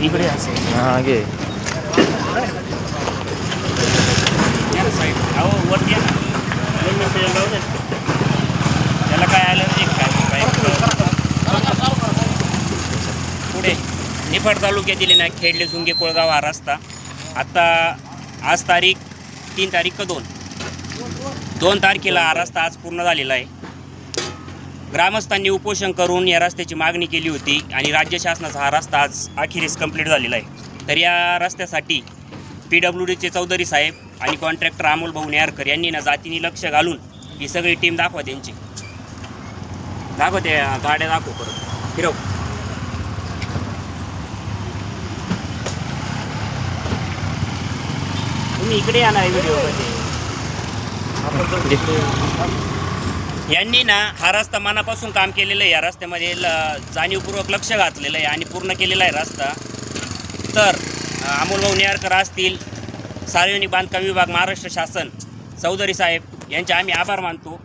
इकडे असेल हां घे साईड अहो वरती आहे ना त्याला काय ॲलर्जी काय पुढे निफाड तालुक्यातील ना खेडले झुंगे कोळगाव हा रस्ता आत्ता आज तारीख 3 तारीख का 2 तारखेला हा रस्ता आज पूर्ण झालेला आहे. ग्रामस्थांनी उपोषण करून या रस्त्याची मागणी केली होती आणि राज्य शासनाचा हा रस्ता आज अखेरीस कंप्लीट झालेला आहे. तर या रस्त्यासाठी PWDचे चौधरी साहेब आणि कॉन्ट्रॅक्टर अमोल भाऊ नेरकर यांनी ना जातीने लक्ष घालून ही सगळी टीम दाखवा त्यांची दाखव त्या गाड्या दाखव परत फिरव तुम्ही इकडे या ना व्हिडिओमध्ये. यांनी ना हा रस्ता मनापासून काम केलेलं आहे. या रस्त्यामध्ये जाणीवपूर्वक लक्ष घातलेलं आहे आणि पूर्ण केलेला आहे रस्ता. तर अमोल भाऊ नेरकर असतील, सार्वजनिक बांधकाम विभाग, महाराष्ट्र शासन, चौधरी साहेब यांचे आम्ही आभार मानतो.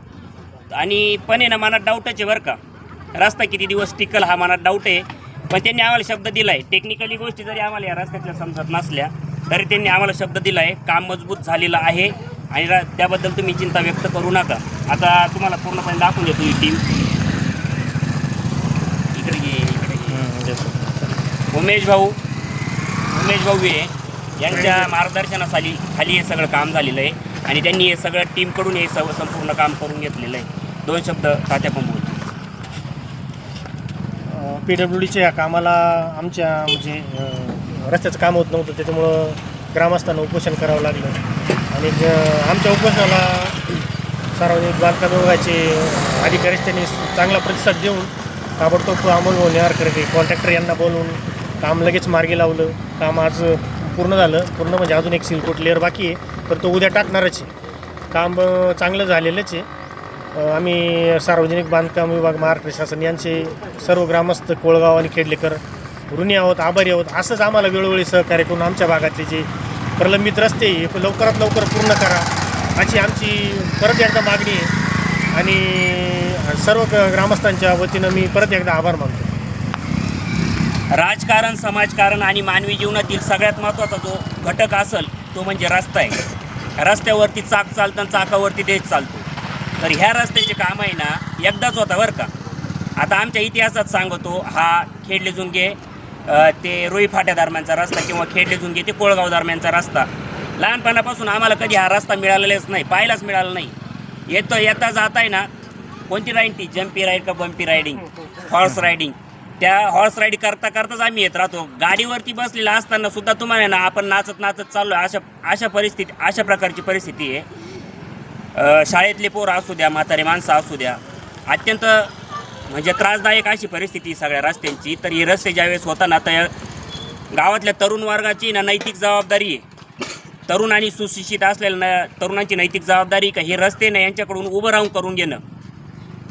आणि पण आहे ना मनात डाऊटच आहे बरं का, रस्ता किती दिवस टिकल हा मनात डाऊट आहे. पण त्यांनी आम्हाला शब्द दिला आहे, टेक्निकली गोष्टी जरी आम्हाला या रस्त्यातल्या समजत नसल्या तरी त्यांनी आम्हाला शब्द दिला आहे. काम मजबूत झालेलं आहे आणि त्याबद्दल तुम्ही चिंता व्यक्त करू नका. आता तुम्हाला पूर्णपणे दाखवून देतो ही टीम. इकडे घे उमेश भाऊ हे यांच्या मार्गदर्शनाखाली हे सगळं काम झालेलं आहे आणि त्यांनी हे सगळं टीमकडून हे संपूर्ण काम करून घेतलेलं आहे. 2 शब्द तात्या पण बोलतो. PWDच्या या कामाला आमच्या म्हणजे रस्त्याचं काम होत नव्हतं, त्याच्यामुळं ग्रामस्थांना उपोषण करावं लागलं आणि आमच्या उपोषणाला सार्वजनिक बांधकाम विभागाचे अधिकारी त्यांनी चांगला प्रतिसाद देऊन ताबडतोब अमोल भाऊ नेरकर कॉन्ट्रॅक्टर यांना बोलवून काम लगेच मार्गी लावलं. काम आज पूर्ण झालं. पूर्ण म्हणजे अजून एक सिलकोट लेअर बाकी आहे, तर तो उद्या टाकणारच आहे. काम चांगलं झालेलंच आहे. आम्ही सार्वजनिक बांधकाम विभाग, महाराष्ट्र शासन यांचे सर्व ग्रामस्थ कोळगाव आणि खेडलेकर ऋणी आहोत, आभारी आहोत. असंच आम्हाला वेळोवेळी सहकार्य करून आमच्या भागातले जे प्रलंबित रस्ते हे लवकरात लवकर पूर्ण करा अशी आमची परत एकदा मागणी आहे आणि सर्व ग्रामस्थांच्या वतीनं मी परत एकदा आभार मानतो. राजकारण, समाजकारण आणि मानवी जीवनातील सगळ्यात महत्त्वाचा जो घटक असेल तो म्हणजे रस्ता आहे. रस्त्यावरती चाक चालतं आणि चाकावरती देश चालतो. तर ह्या रस्त्याचे काम आहे ना एकदाच होता बरं का. आता आमच्या इतिहासात सांगतो, हा खेडले झुंगे ते रोई फाट्या दरम्यानचा रस्ता किंवा खेडले झुंगे ते कोळगाव दरम्यानचा रस्ता लहानपणापासून आम्हाला कधी हा रस्ता मिळालेलाच नाही, पाहायलाच मिळाला नाही. येता जात आहे ना कोणती राईड ती जम्पी राईड का बम्पी रायडिंग, हॉर्स रायडिंग, त्या हॉर्स राईड करताच आम्ही येत राहतो. गाडीवरती बसलेला असताना सुद्धा तुम्हाला ना आपण नाचत चाललो अशा प्रकारची परिस्थिती आहे. शाळेतले पोरं असू द्या, म्हातारे माणसं असू द्या, अत्यंत म्हणजे त्रासदायक अशी परिस्थिती सगळ्या रस्त्यांची. तर हे रस्ते ज्यावेळेस होताना तर गावातल्या तरुण वर्गाची ना नैतिक जबाबदारी आहे, तरुण आणि सुशिक्षित असलेल्या तरुणांची नैतिक जबाबदारी का हे रस्ते ना यांच्याकडून उभं राहून करून घेणं.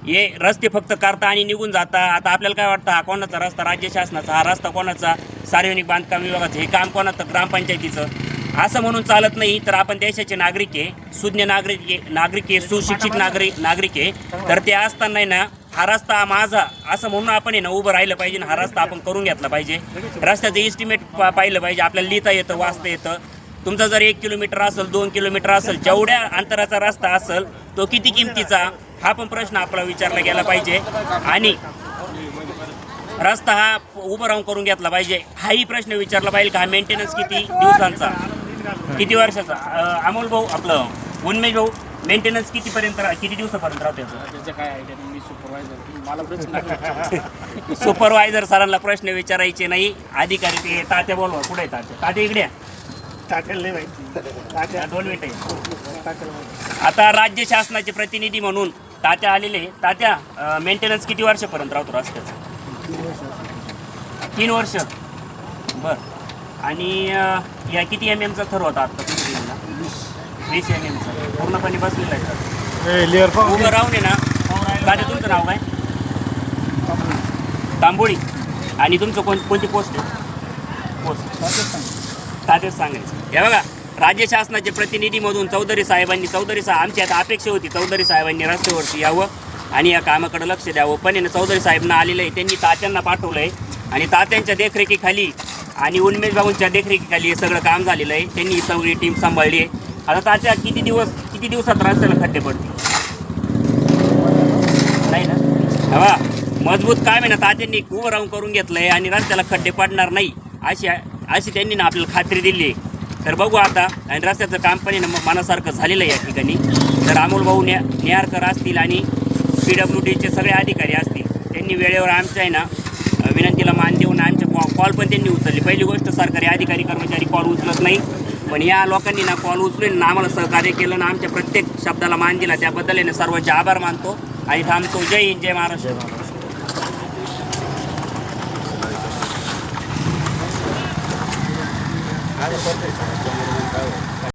हे रस्ते फक्त करता आणि निघून जाता. आता आपल्याला काय वाटतं, हा कोणाचा रस्ता, राज्य शासनाचा, हा रस्ता कोणाचा, सार्वजनिक बांधकाम विभागाचं, हे काम कोणाचं, ग्रामपंचायतीचं, असं म्हणून चालत नाही. तर आपण देशाचे नागरिक आहे, सुज्ञ नागरिक आहे, सुशिक्षित नागरिक आहे. तर ते असताना ना हा रस्ता माझा असं म्हणून आपण आहे ना उभं राहिलं पाहिजे. हा रस्ता आपण करून घेतला पाहिजे. रस्त्याचं इस्टिमेट पाहिलं पाहिजे, आपल्याला लिहिता येतं, वाचता येतं. तुमचा जर 1 किलोमीटर असेल, 2 किलोमीटर असेल, जेवढ्या अंतराचा रस्ता असेल तो किती किमतीचा, हा पण प्रश्न आपला विचारला गेला पाहिजे. आणि रस्ता हा उभं राहून करून घेतला पाहिजे, हाही प्रश्न विचारला पाहिजे का हा मेंटेनन्स किती दिवसांचा, किती वर्षाचा. अमोल भाऊ आपलं उन्मेष भाऊ, मेंटेनन्स किती दिवसापर्यंत राहतो त्याचं काय आयडिया नाही. मी सुपरवायझर, मला प्रश्न सुपरवायझर सरांना प्रश्न विचारायचे नाही. अधिकारी ते तात्या बोलवा, कुठे आहे तात्या इकडे या. टाकायला माहिती 2 मिनिटं. आता राज्य शासनाचे प्रतिनिधी म्हणून तात्या आलेले. तात्या, मेंटेनन्स किती वर्षापर्यंत राहतो रस्त्याचं? 3 वर्ष. बरं. आणि या किती MM चा थर होता आता 20 MM चा पूर्णपणे बसलेला आहे लेअर उभं राहून आहे ना. तात्या तुमचं नाव काय? तांबोळी. आणि तुमचं कोणती पोस्ट आहे? तात्याच सांगायचं. हे बघा, राज्य शासनाचे प्रतिनिधी म्हणून चौधरी साहेब आमची आता अपेक्षा होती चौधरी साहेबांनी रस्त्यावरती यावं आणि या कामाकडे लक्ष द्यावं. पण चौधरी साहेबांना आलेलं आहे, त्यांनी तात्यांना पाठवलं आहे आणि तात्यांच्या देखरेखीखाली आणि उन्मेष भाऊंच्या देखरेखीखाली हे सगळं काम झालेलं आहे. त्यांनी ही सगळी टीम सांभाळली आहे. आता तात्या किती दिवसात रस्त्याला खड्डे पडतील? नाही ना हवा मजबूत काम आहे ना, तात्यांनी उभं राहून करून घेतलं आहे आणि रस्त्याला खड्डे पडणार नाही अशी त्यांनी ना आपल्याला खात्री दिली आहे. तर बघू आता. आणि रस्त्याचं काम पण ना मनासारखं झालेलं आहे या ठिकाणी. तर अमोल भाऊ नेहारकर असतील आणि PWDचे सगळे अधिकारी असतील, त्यांनी वेळेवर आमच्या आहे ना विनंतीला मान देऊन आमच्या कॉल पण त्यांनी उचलली. पहिली गोष्ट सरकारी अधिकारी कर्मचारी कॉल उचलत नाही, पण या लोकांनी ना कॉल उचलून ना आम्हाला सहकार्य केलं ना आमच्या प्रत्येक शब्दाला मान दिला. त्याबद्दल आहे ना सर्वांचे आभार मानतो आणि थांबतो. जय हिंद, जय महाराष्ट्र. काय